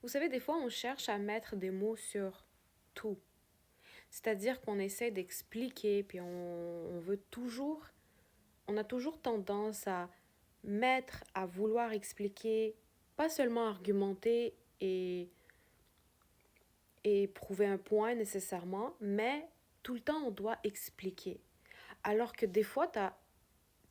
Vous savez, des fois, on cherche à mettre des mots sur tout. C'est-à-dire qu'on essaie d'expliquer, puis on veut toujours, on a toujours tendance à mettre, à vouloir expliquer, pas seulement argumenter et prouver un point nécessairement, mais tout le temps, on doit expliquer. Alors que des fois,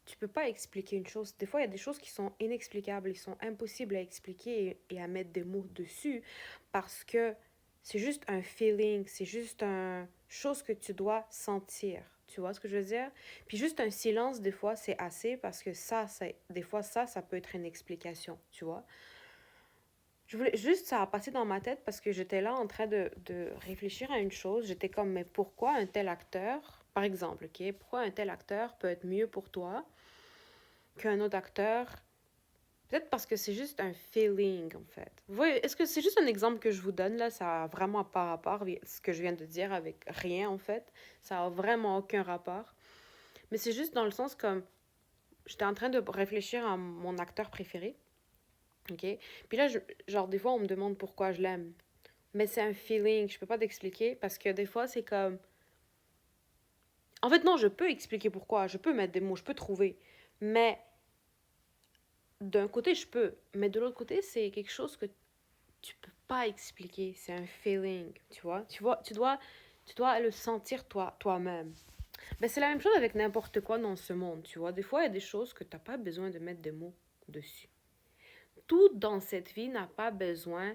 tu peux pas expliquer une chose. Des fois, il y a des choses qui sont inexplicables, ils sont impossibles à expliquer et à mettre des mots dessus parce que c'est juste un feeling, c'est juste une chose que tu dois sentir. Tu vois ce que je veux dire? Puis juste un silence, des fois, c'est assez parce que des fois, ça peut être une explication, tu vois? Je voulais juste, ça a passé dans ma tête parce que j'étais là en train de réfléchir à une chose. J'étais comme, mais pourquoi un tel acteur, par exemple, ok, pourquoi un tel acteur peut être mieux pour toi qu'un autre acteur? Peut-être parce que c'est juste un feeling, en fait. Vous voyez, est-ce que c'est juste un exemple que je vous donne, là? Ça a vraiment pas rapport, ce que je viens de dire, avec rien, en fait. Ça a vraiment aucun rapport. Mais c'est juste dans le sens comme, j'étais en train de réfléchir à mon acteur préféré, ok? Puis là, genre, des fois, on me demande pourquoi je l'aime. Mais c'est un feeling, je peux pas t'expliquer parce que des fois, c'est comme. En fait, non, je peux expliquer pourquoi, je peux mettre des mots, je peux trouver. Mais d'un côté, je peux. Mais de l'autre côté, c'est quelque chose que tu peux pas expliquer. C'est un feeling, tu vois. Tu dois le sentir toi-même. Ben, c'est la même chose avec n'importe quoi dans ce monde, tu vois. Des fois, il y a des choses que tu n'as pas besoin de mettre des mots dessus. Tout dans cette vie n'a pas besoin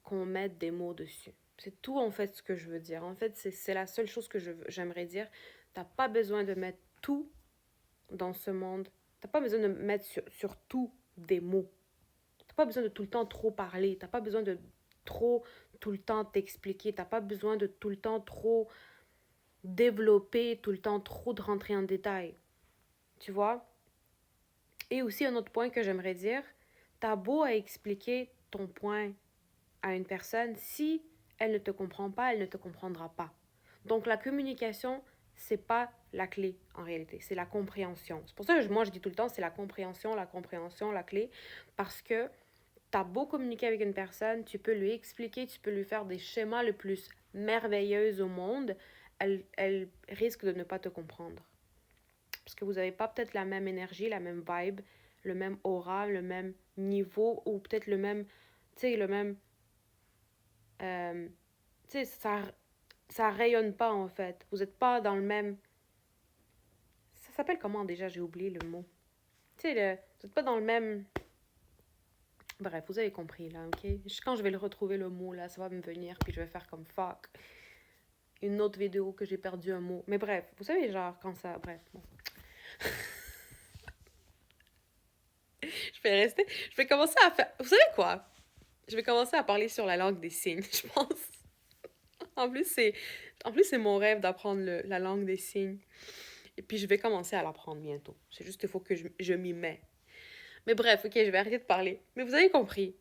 qu'on mette des mots dessus. C'est tout en fait ce que je veux dire. En fait, c'est la seule chose que j'aimerais dire. T'as pas besoin de mettre tout dans ce monde. T'as pas besoin de mettre sur tout des mots. T'as pas besoin de tout le temps trop parler. T'as pas besoin de trop tout le temps t'expliquer. T'as pas besoin de tout le temps trop développer, tout le temps trop de rentrer en détail. Tu vois? Et aussi un autre point que j'aimerais dire, t'as beau à expliquer ton point à une personne, si elle ne te comprend pas, elle ne te comprendra pas. Donc la communication, c'est pas la clé en réalité, c'est la compréhension. C'est pour ça que moi je dis tout le temps, c'est la compréhension, la clé, parce que t'as beau communiquer avec une personne, tu peux lui expliquer, tu peux lui faire des schémas le plus merveilleux au monde, elle risque de ne pas te comprendre. Parce que vous n'avez pas peut-être la même énergie, la même vibe, le même aura, le même niveau, ou peut-être le même, tu sais, le même tu sais, ça rayonne pas en fait. Vous n'êtes pas dans le même. Ça s'appelle comment déjà? J'ai oublié le mot. Tu sais, vous n'êtes pas dans le même. Bref, vous avez compris là, ok? Quand je vais le retrouver le mot là, ça va me venir, puis je vais faire comme fuck. Une autre vidéo que j'ai perdu un mot. Mais bref, vous savez, genre, quand ça. Bref, bon. Je vais rester. Je vais commencer à faire. Vous savez quoi? Je vais commencer à parler sur la langue des signes, je pense. En plus, c'est. En plus, c'est mon rêve d'apprendre la langue des signes. Et puis, je vais commencer à l'apprendre bientôt. C'est juste qu'il faut que je m'y mets. Mais bref, ok, je vais arrêter de parler. Mais vous avez compris.